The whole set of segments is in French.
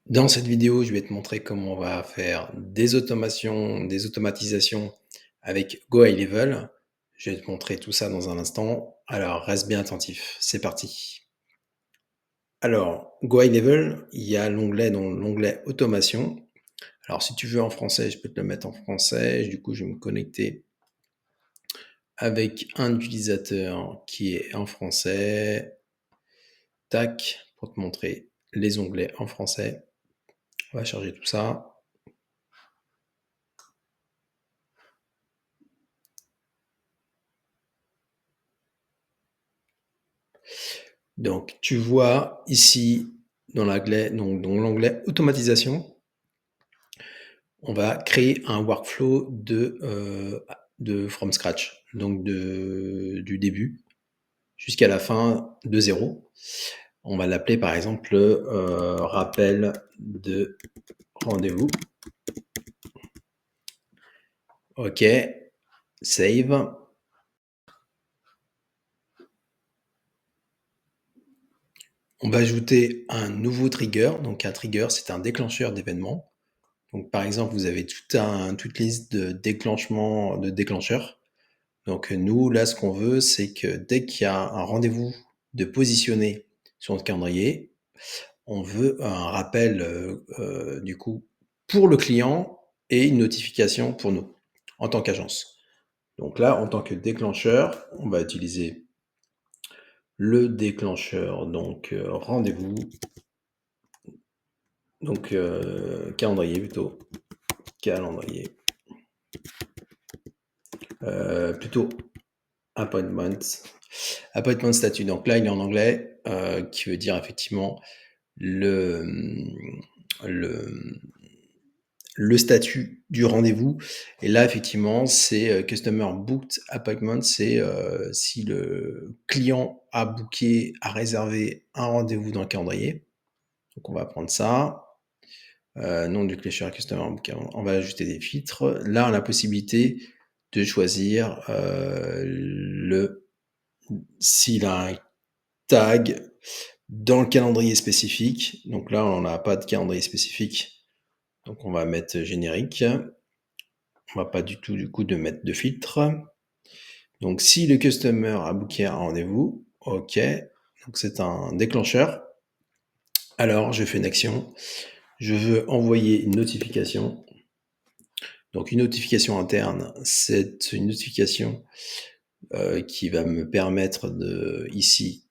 Dans cette vidéo, je vais te montrer comment on va faire des automations, des automatisations avec Go High Level. Je vais te montrer tout ça dans un instant. Alors, reste bien attentif. C'est parti. Alors, Go High Level, il y a l'onglet Automation. Alors, si tu veux en français, je peux te le mettre en français. Du coup, je vais me connecter avec un utilisateur qui est en français. Tac, pour te montrer les onglets en français. On va charger tout ça. Donc, tu vois ici dans l'onglet automatisation, on va créer un workflow de from scratch, donc du début jusqu'à la fin de zéro. On va l'appeler par exemple rappel de rendez-vous. OK, save. On va ajouter un nouveau trigger. Donc un trigger, c'est un déclencheur d'événements. Donc par exemple, vous avez toute liste de déclencheurs. Donc nous, là, ce qu'on veut, c'est que dès qu'il y a un rendez-vous de positionner sur notre calendrier, on veut un rappel du coup pour le client et une notification pour nous en tant qu'agence. Donc là, en tant que déclencheur, on va utiliser le déclencheur, donc rendez-vous, donc calendrier plutôt, calendrier, plutôt appointment, appointment statut. Donc là, il est en anglais, qui veut dire effectivement le, le, le statut du rendez-vous. Et là, effectivement, c'est Customer Booked Appointment, c'est si le client a booké, a réservé un rendez-vous dans le calendrier. Donc, on va prendre ça. Nom du clécheur Customer Booked. On va ajouter des filtres. Là, on a la possibilité de choisir s'il a un tag dans le calendrier spécifique. Donc là, on n'a pas de calendrier spécifique. Donc on va mettre générique. On va pas du tout du coup de mettre de filtre. Donc si le customer a booké un rendez-vous, ok. Donc c'est un déclencheur. Alors je fais une action. Je veux envoyer une notification. Donc une notification interne, c'est une notification qui va me permettre de ici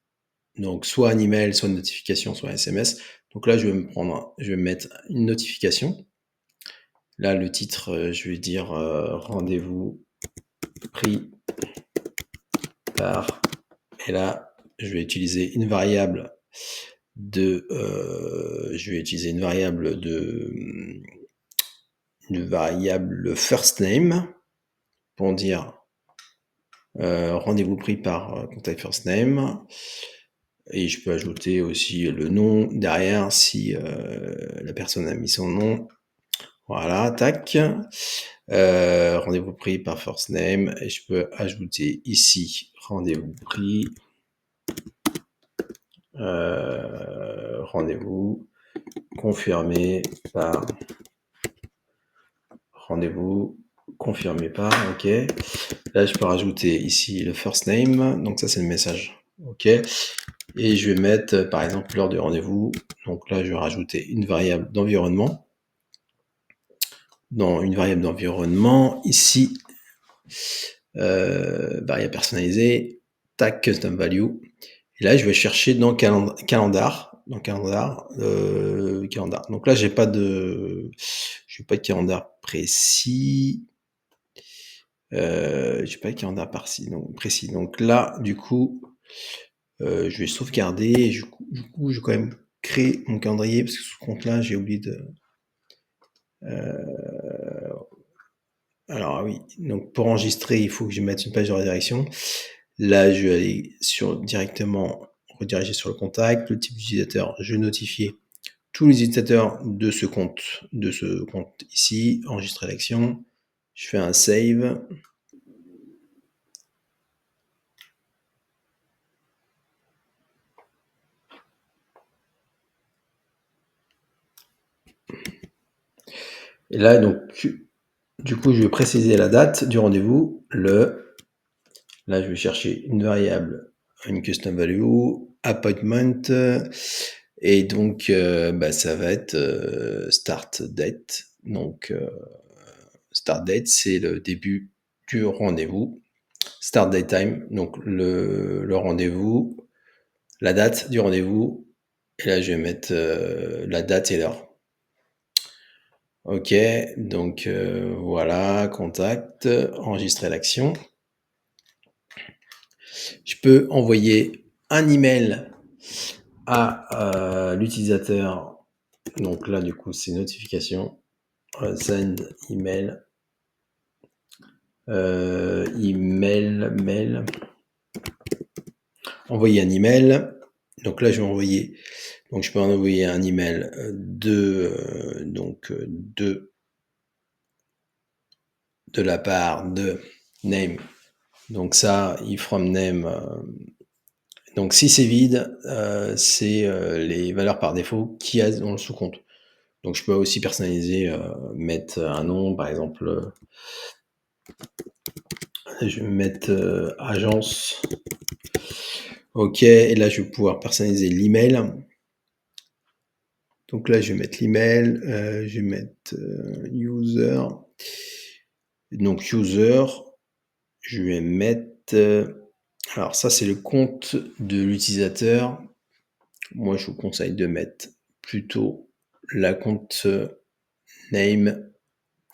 donc soit un email, soit une notification, soit un SMS. Donc là, je vais me mettre une notification. Là, le titre, je vais dire rendez-vous pris par. Et là, je vais utiliser une variable une variable first name pour dire rendez-vous pris par contact first name. Et je peux ajouter aussi le nom derrière si la personne a mis son nom. Voilà, tac. Rendez-vous pris par first name. Et je peux ajouter ici rendez-vous pris. Rendez-vous confirmé par rendez-vous confirmé par, ok. Là, je peux rajouter ici le first name. Donc ça, c'est le message. Ok. Et je vais mettre, par exemple, l'heure du rendez-vous. Donc là, je vais rajouter une variable d'environnement. Dans une variable d'environnement, ici, variable personnalisée, tag custom value. Et là, je vais chercher dans calendar. Dans calendar, calendar. Donc là, j'ai pas de calendar précis. J'ai pas de calendar précis. Donc là, du coup, je vais sauvegarder. Et du coup, je vais quand même créer mon calendrier parce que sous ce compte-là, j'ai oublié de. Alors oui, donc pour enregistrer, il faut que je mette une page de redirection. Là, je vais aller directement rediriger sur le contact. Le type d'utilisateur, je vais notifier tous les utilisateurs de ce compte ici. Enregistrer l'action. Je fais un save. Et là, donc, du coup, je vais préciser la date du rendez-vous, là, je vais chercher une variable, une custom value, appointment, et donc, ça va être start date. Donc, start date, c'est le début du rendez-vous. Start date time, donc le rendez-vous, la date du rendez-vous, et là, je vais mettre la date et l'heure. Ok, donc voilà, contact, enregistrer l'action. Je peux envoyer un email à l'utilisateur. Donc là, du coup, c'est notification. Send email. Mail. Envoyer un email. Donc là, je vais envoyer. Donc je peux envoyer un email de la part de name. Donc ça, if from name. Donc si c'est vide, c'est les valeurs par défaut qu'il y a dans le sous-compte. Donc je peux aussi personnaliser, mettre un nom, par exemple, je vais mettre agence. Ok, et là je vais pouvoir personnaliser l'email. Donc là je vais mettre l'email, je vais mettre user. Donc user, je vais mettre. Alors ça c'est le compte de l'utilisateur. Moi je vous conseille de mettre plutôt la compte name.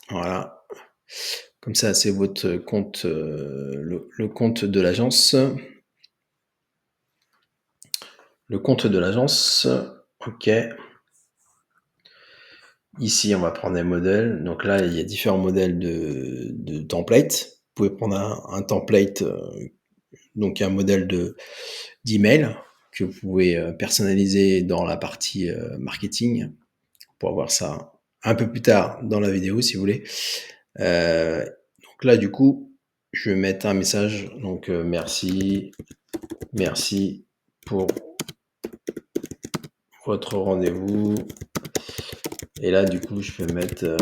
Voilà. Comme ça, c'est votre compte, le compte de l'agence. Le compte de l'agence. OK. Ici, on va prendre un modèle. Donc là, il y a différents modèles de templates. Vous pouvez prendre un template, donc un modèle d'email que vous pouvez personnaliser dans la partie marketing. On pourra voir ça un peu plus tard dans la vidéo si vous voulez. Donc là, du coup, je vais mettre un message. Donc merci pour votre rendez-vous. Et là, du coup, je vais mettre.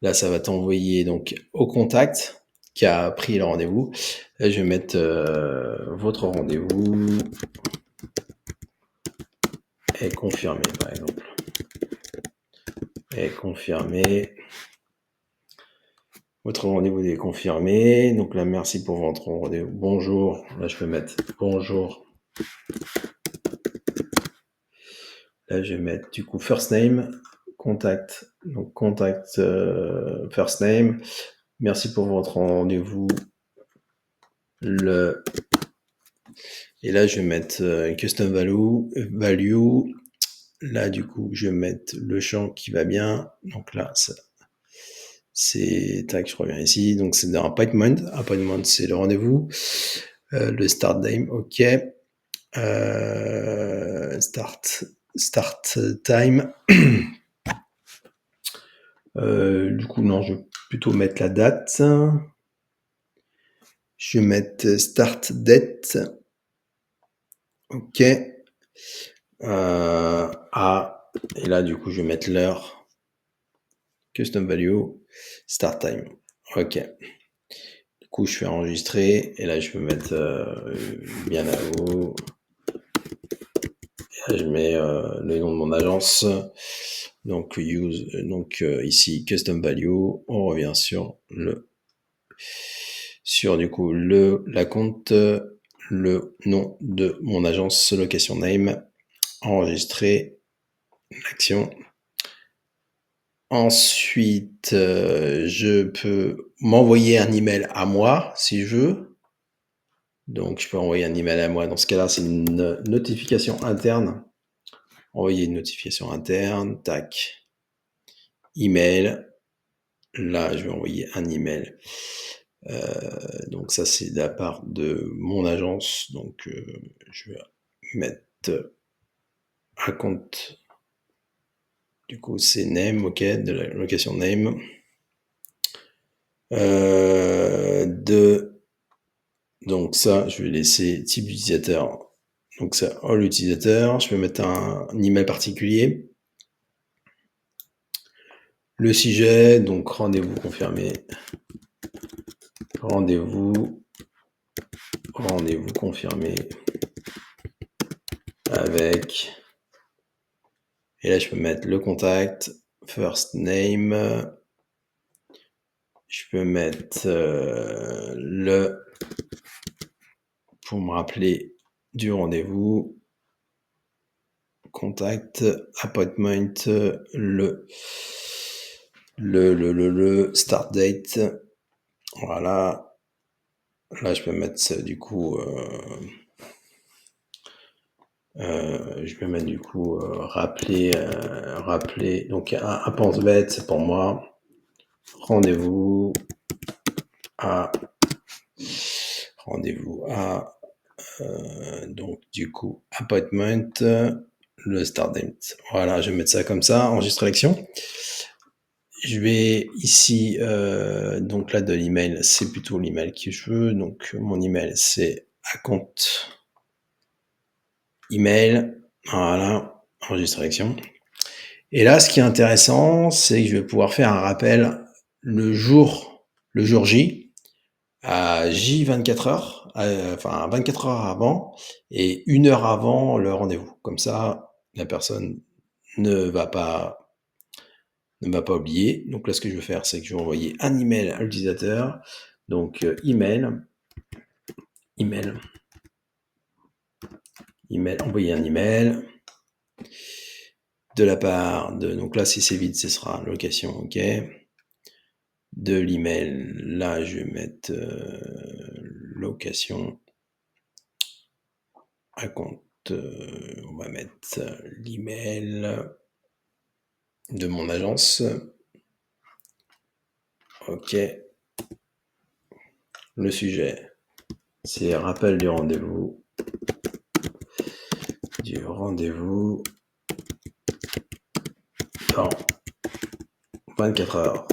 Là, ça va t'envoyer donc au contact qui a pris le rendez-vous. Là, je vais mettre votre rendez-vous est confirmé, par exemple. Est confirmé. Votre rendez-vous est confirmé. Donc là, merci pour votre rendez-vous. Bonjour. Là, je peux mettre bonjour. Là, je vais mettre du coup first name, contact. Donc contact first name. Merci pour votre rendez-vous. Et là, je vais mettre custom value. Là, du coup, je vais mettre le champ qui va bien. Donc là, c'est tac, je reviens ici. Donc c'est dans appointment. Appointment, c'est le rendez-vous. Le start time, ok. Start time. Du coup, non, je vais plutôt mettre la date. Je vais mettre start date. Ok. Et là, du coup, je vais mettre l'heure. Custom value. Start time. Ok. Du coup, je fais enregistrer. Et là, je peux mettre bien à vous. Et là, je mets le nom de mon agence. Donc, ici, custom value. On revient sur du coup la compte, le nom de mon agence, location name, enregistrer l'action. Ensuite, je peux m'envoyer un email à moi si je veux. Donc, je peux envoyer un email à moi. Dans ce cas-là, c'est une notification interne. Envoyer une notification interne. Tac. Email. Là, je vais envoyer un email. Donc ça, c'est de la part de mon agence. Donc, je vais mettre un compte. Du coup, c'est name, ok, de la location name. Donc ça, je vais laisser type utilisateur. Donc ça, all utilisateur. Je vais mettre un email particulier. Le sujet, donc rendez-vous confirmé. Rendez-vous confirmé avec, et là je peux mettre le contact, first name, je peux mettre pour me rappeler du rendez-vous, contact, appointment, le start date, voilà. Là je peux mettre ça du coup je vais mettre du coup rappeler, donc un pense-bête, c'est pour moi. Rendez-vous à donc du coup appointment, le start date. Voilà, je vais mettre ça comme ça, enregistrer l'action. Je vais ici, donc là de l'email, c'est plutôt l'email que je veux. Donc mon email c'est compte email, voilà, enregistrer l'action. Et là, ce qui est intéressant, c'est que je vais pouvoir faire un rappel le jour J, à J 24 heures, enfin 24 heures avant et 1 heure avant le rendez-vous. Comme ça, la personne ne va pas oublier. Donc là, ce que je vais faire, c'est que je vais envoyer un email à l'utilisateur. Donc email, envoyer un email de la part de, donc là si c'est vide, ce sera location, ok. De l'email, là je vais mettre location à compte, on va mettre l'email de mon agence, ok. Le sujet, c'est rappel du rendez-vous dans 24 heures.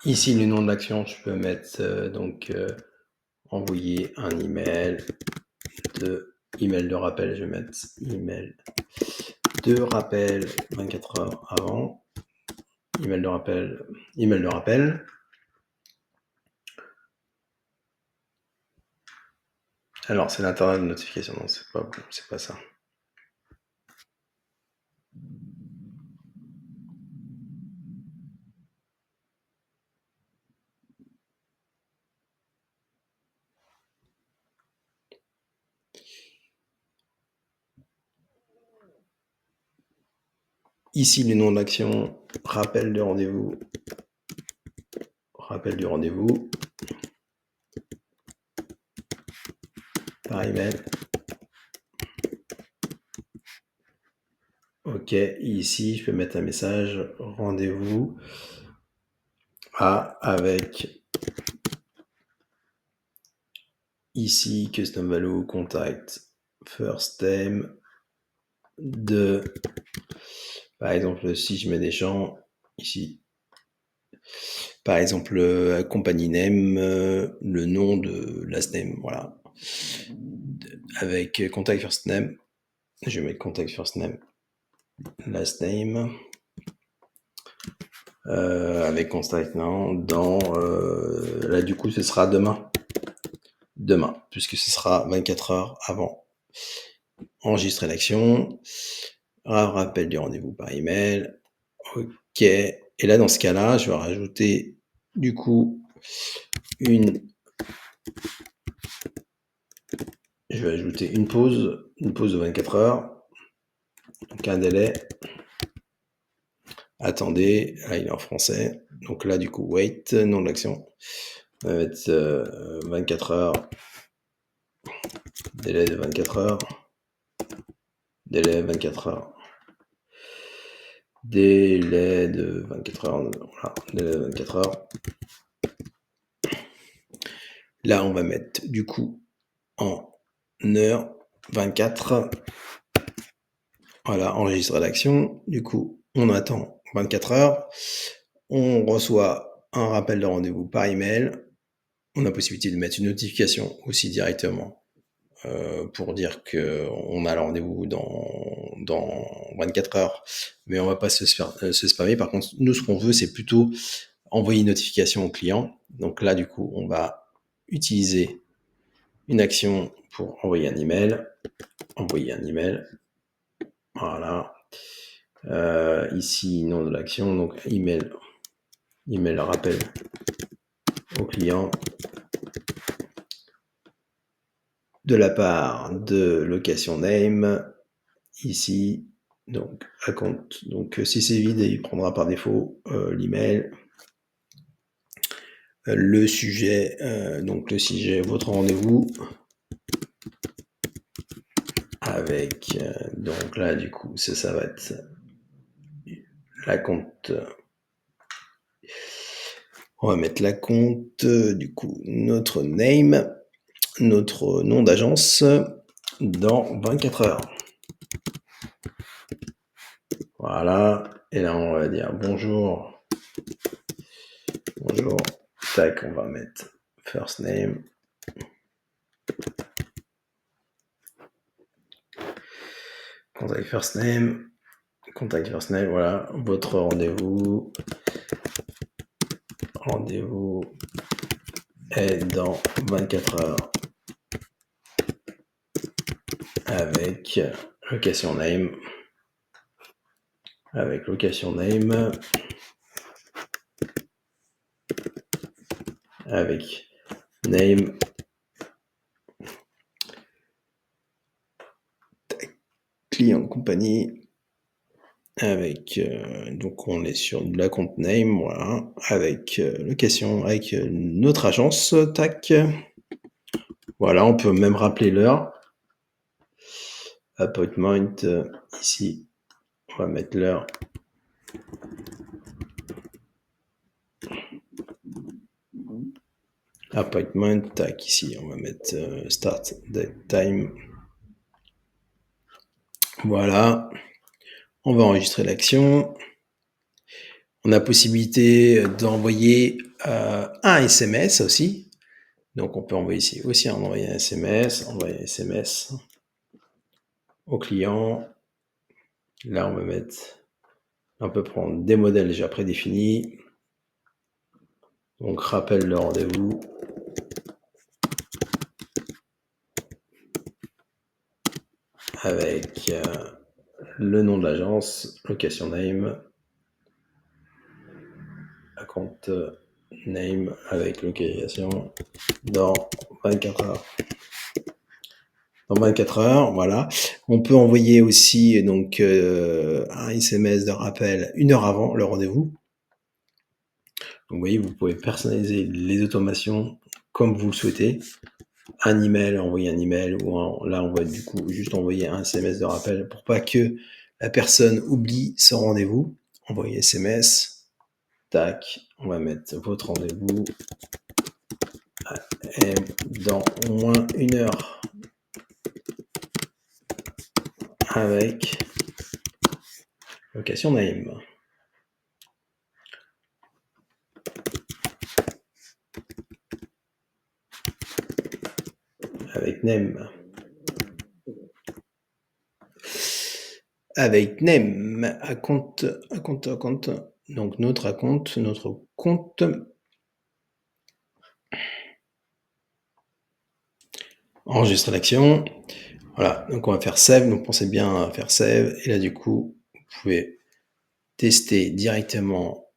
Ici, le nom de l'action, je peux mettre envoyer un email de rappel. Je vais mettre email de rappel 24 heures avant. Email de rappel. Alors, c'est l'internet de notification, non, c'est pas ça. Ici, le nom de l'action, rappel du rendez-vous. Par email. Ok, ici, je peux mettre un message, rendez-vous avec ici, custom value, contact, first name de, par exemple, si je mets des champs, ici, par exemple, company name, le nom de last name, voilà. Avec contact first name, je vais mettre contact first name, last name, avec contact now, là du coup ce sera demain, puisque ce sera 24 heures avant. Enregistrer l'action, rappel du rendez-vous par email, ok. Et là dans ce cas-là, je vais rajouter du coup une pause de 24 heures, donc un délai. Attendez, là il est en français, donc là du coup wait, nom de l'action, on va mettre 24 heures, délai de 24 heures, délai de 24 heures, voilà, délai de 24 heures. Là on va mettre du coup en heure 24, Voilà, enregistrer l'action. Du coup, on attend 24 heures. On reçoit un rappel de rendez-vous par email. On a possibilité de mettre une notification aussi directement pour dire qu'on a le rendez-vous dans 24 heures, mais on va pas se spammer. Par contre, nous, ce qu'on veut, c'est plutôt envoyer une notification au client. Donc là, du coup, on va utiliser une action pour envoyer un email. Envoyer un email. Voilà. Ici, nom de l'action, donc email rappel au client de la part de location name, ici, donc account. Donc si c'est vide, il prendra par défaut l'email. Le sujet, votre rendez-vous avec, donc là, du coup, ça va être la compte. On va mettre la compte, du coup, notre name, notre nom d'agence dans 24 heures. Voilà. Et là, on va dire bonjour. Bonjour. Tac, on va mettre first name. Contact first name. Contact first name, voilà. Votre rendez-vous. Rendez-vous est dans 24 heures. Avec location name. Avec location name. Avec name. Client compagnie. Avec donc on est sur la compte name, voilà, avec location, avec notre agence, tac. Voilà, on peut même rappeler l'heure. Appointment, ici, on va mettre l'heure. Appointment, tac, ici, on va mettre start date time. Voilà, on va enregistrer l'action. On a possibilité d'envoyer un SMS aussi. Donc on peut envoyer ici aussi envoyer un SMS, au client. Là, on peut prendre des modèles déjà prédéfinis. Donc rappel de rendez-vous. Avec le nom de l'agence, location name, account name avec localisation dans 24 heures. Dans 24 heures, voilà. On peut envoyer aussi donc un SMS de rappel 1 heure avant le rendez-vous. Donc vous voyez, vous pouvez personnaliser les automations comme vous le souhaitez. Un email, envoyer un email, là on va du coup juste envoyer un SMS de rappel pour pas que la personne oublie son rendez-vous. Envoyer SMS, tac, on va mettre votre rendez-vous dans au moins 1 heure avec location name. Avec name. Avec name, account. Donc notre compte. Enregistrer l'action. Voilà, donc on va faire save. Donc pensez bien à faire save. Et là du coup, vous pouvez tester directement.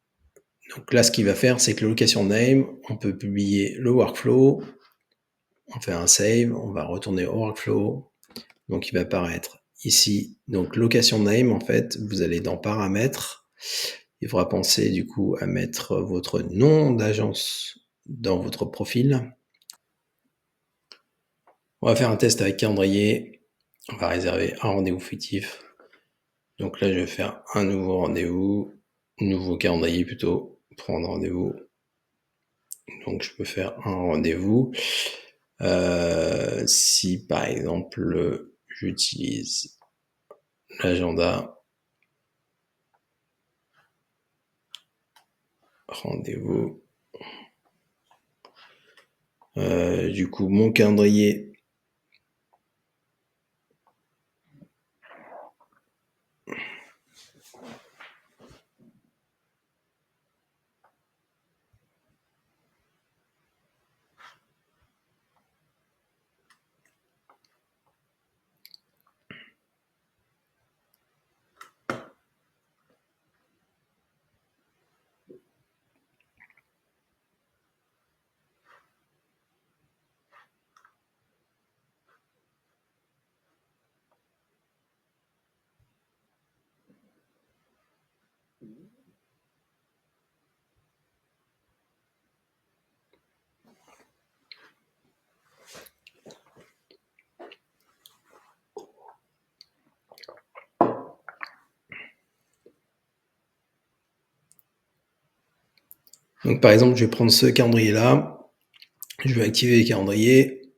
Donc là, ce qu'il va faire, c'est que la location name, on peut publier le workflow. On fait un save, on va retourner au workflow. Donc il va apparaître ici. Donc location name, en fait, vous allez dans paramètres. Il faudra penser du coup à mettre votre nom d'agence dans votre profil. On va faire un test avec calendrier. On va réserver un rendez-vous fictif. Donc là, je vais faire un nouveau rendez-vous, nouveau calendrier plutôt, prendre rendez-vous. Donc je peux faire un rendez-vous. Si par exemple j'utilise l'agenda, rendez-vous. Du coup, mon calendrier. Donc, par exemple, je vais prendre ce calendrier-là. Je vais activer le calendrier.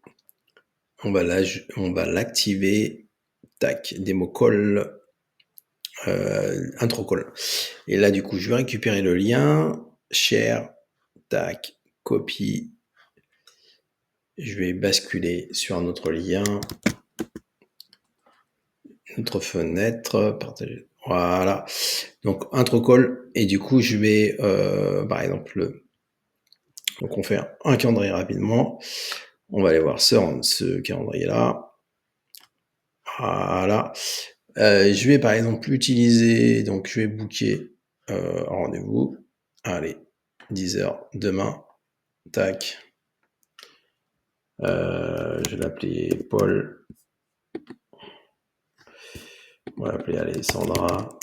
On va l'activer. Tac, démo call, intro call. Et là, du coup, je vais récupérer le lien. Share. Tac, copie. Je vais basculer sur un autre lien. Notre fenêtre, partager. Voilà. Donc, intro call. Et du coup, je vais, par exemple, donc on fait un calendrier rapidement. On va aller voir ce calendrier-là. Voilà. Je vais par exemple utiliser, donc je vais booker un rendez-vous. Allez, 10h demain. Tac. Je vais l'appeler Paul. On va l'appeler, allez, Sandra.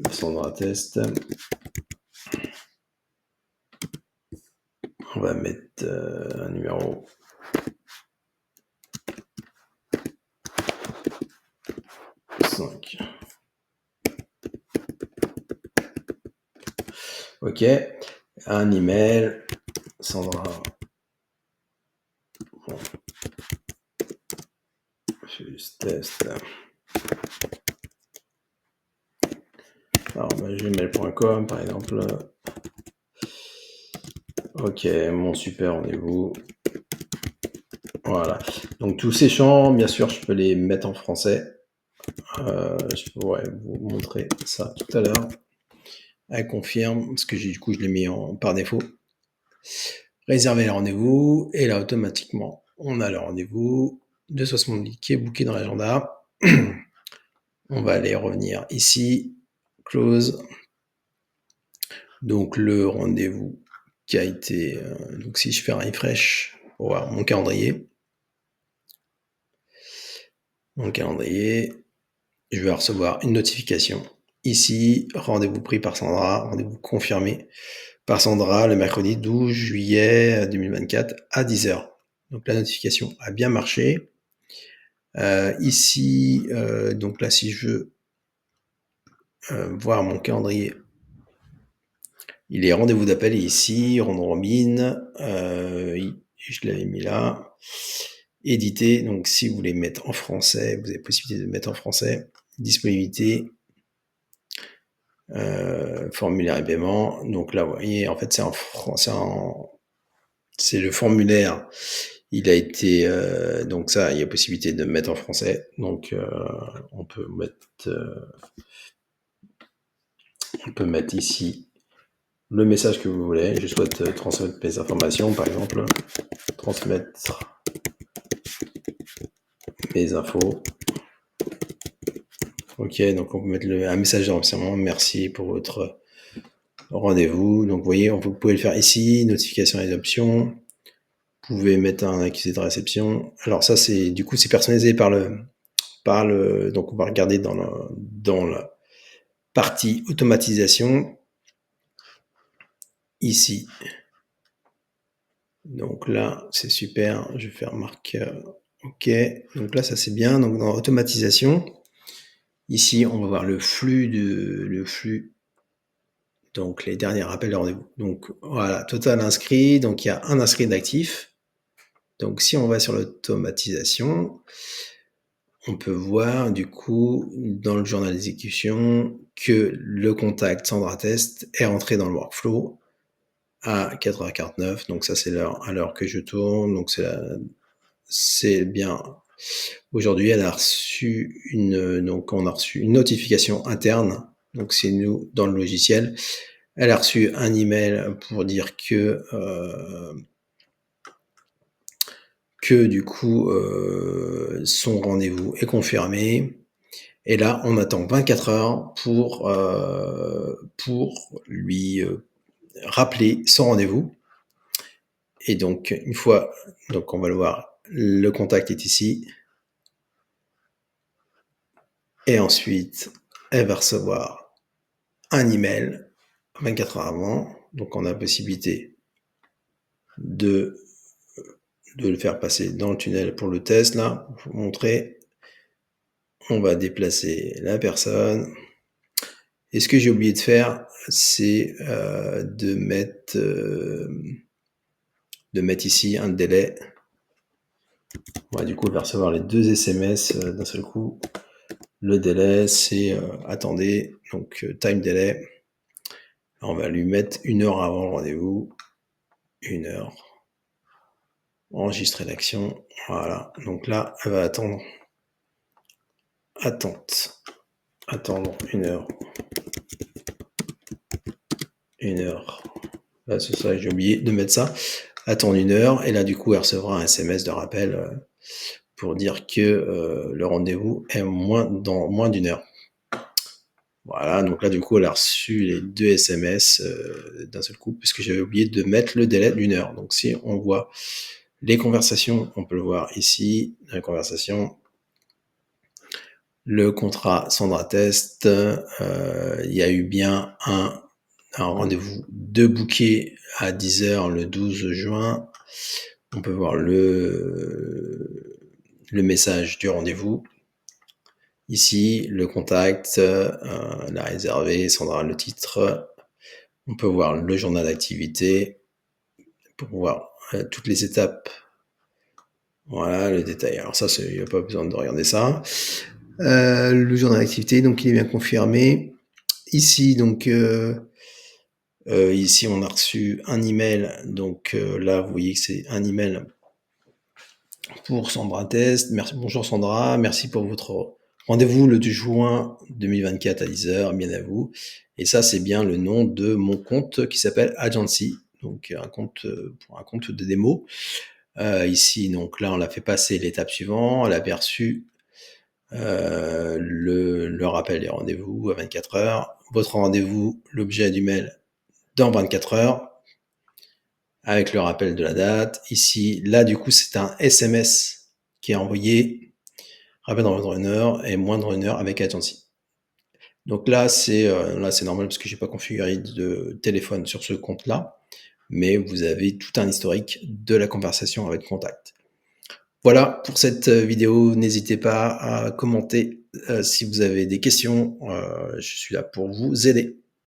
Sandra test. On va mettre un numéro. Ok. Un email. Sandra. Bon. Juste test. Alors, gmail.com par exemple. Ok, mon super rendez-vous. Voilà. Donc tous ces champs, bien sûr, je peux les mettre en français. Je pourrais vous montrer ça tout à l'heure. Elle confirme, parce que du coup, je l'ai mis par défaut. Réserver le rendez-vous, et là, automatiquement, on a le rendez-vous de 70 qui est booké dans l'agenda. On va aller revenir ici, close. Donc le rendez-vous qui a été... donc si je fais un refresh pour voir mon calendrier, je vais recevoir une notification. Ici, rendez-vous pris par Sandra, rendez-vous confirmé par Sandra le mercredi 12 juillet 2024 à 10h. Donc la notification a bien marché. Ici, donc là, si je veux voir mon calendrier, il est rendez-vous d'appel ici, rendre Robin, je l'avais mis là. Éditer, donc si vous voulez mettre en français, vous avez possibilité de mettre en français. Disponibilité, formulaire et paiement. Donc là, vous voyez, en fait, c'est le formulaire. Il a été, donc ça, il y a possibilité de mettre en français. Donc, on peut mettre ici le message que vous voulez. Je souhaite transmettre mes informations, par exemple. Transmettre mes infos. Ok, donc on peut mettre un message de remerciement. Merci pour votre rendez-vous. Donc, vous voyez, vous pouvez le faire ici. Notification et options. Vous pouvez mettre un accusé de réception. Alors ça, c'est personnalisé par le. Donc, on va regarder dans la partie automatisation. Ici. Donc là, c'est super. Je vais faire marque OK. Donc là, ça c'est bien. Donc dans automatisation, ici, on va voir le flux. Donc les derniers rappels de rendez-vous. Donc voilà, total inscrit. Donc il y a un inscrit d'actif. Donc si on va sur l'automatisation, on peut voir du coup dans le journal d'exécution que le contact Sandra Test est rentré dans le workflow à 4h49. Donc ça c'est l'heure à l'heure que je tourne. Donc c'est bien. Aujourd'hui, elle a reçu on a reçu une notification interne. Donc c'est nous dans le logiciel. Elle a reçu un email pour dire que du coup son rendez-vous est confirmé. Et là, on attend 24 heures pour lui rappeler son rendez-vous. Et donc, une fois, donc on va le voir, le contact est ici. Et ensuite, elle va recevoir un email 24 heures avant. Donc, on a la possibilité de le faire passer dans le tunnel pour le test. Là, pour vous montrer, on va déplacer la personne. Et ce que j'ai oublié de faire, c'est de mettre ici un délai. Ouais, du coup, on va recevoir les 2 SMS d'un seul coup. Le délai, c'est attendez, donc time delay. On va lui mettre 1 heure avant le rendez-vous. 1 heure. Enregistrer l'action. Voilà. Donc là, elle va attendre. Attendre 1 heure. 1 heure. Là, c'est ça, j'ai oublié de mettre ça. Attendre 1 heure. Et là, du coup, elle recevra un SMS de rappel pour dire que le rendez-vous est dans moins d'1 heure. Voilà, donc là, du coup, elle a reçu les 2 SMS d'un seul coup, puisque j'avais oublié de mettre le délai d'1 heure. Donc, si on voit les conversations, on peut le voir ici, dans les conversations. Le contrat Sandra Test, il y a eu bien un rendez-vous de booké à 10h le 12 juin. On peut voir le message du rendez-vous. Ici, le contact, la réservée, Sandra, le titre. On peut voir le journal d'activité pour voir toutes les étapes. Voilà, le détail. Alors ça, il n'y a pas besoin de regarder ça. Le journal d'activité, donc il est bien confirmé. Ici, donc, ici, on a reçu un email. Donc là, vous voyez que c'est un email pour Sandra Test. Merci, bonjour Sandra, merci pour votre rendez-vous le 2 juin 2024 à 10h, bien à vous. Et ça, c'est bien le nom de mon compte qui s'appelle Agency, donc un compte pour un compte de démo. Ici, donc là, on l'a fait passer l'étape suivante. Elle a perçu le rappel des rendez-vous à 24 heures. Votre rendez-vous, l'objet du mail dans 24 heures avec le rappel de la date. Ici, là, du coup, c'est un SMS qui est envoyé, rappel dans moins d'1 heure et moins d'1 heure avec Agency. Donc là, c'est normal parce que j'ai pas configuré de téléphone sur ce compte-là, mais vous avez tout un historique de la conversation avec contact. Voilà pour cette vidéo. N'hésitez pas à commenter si vous avez des questions. Je suis là pour vous aider.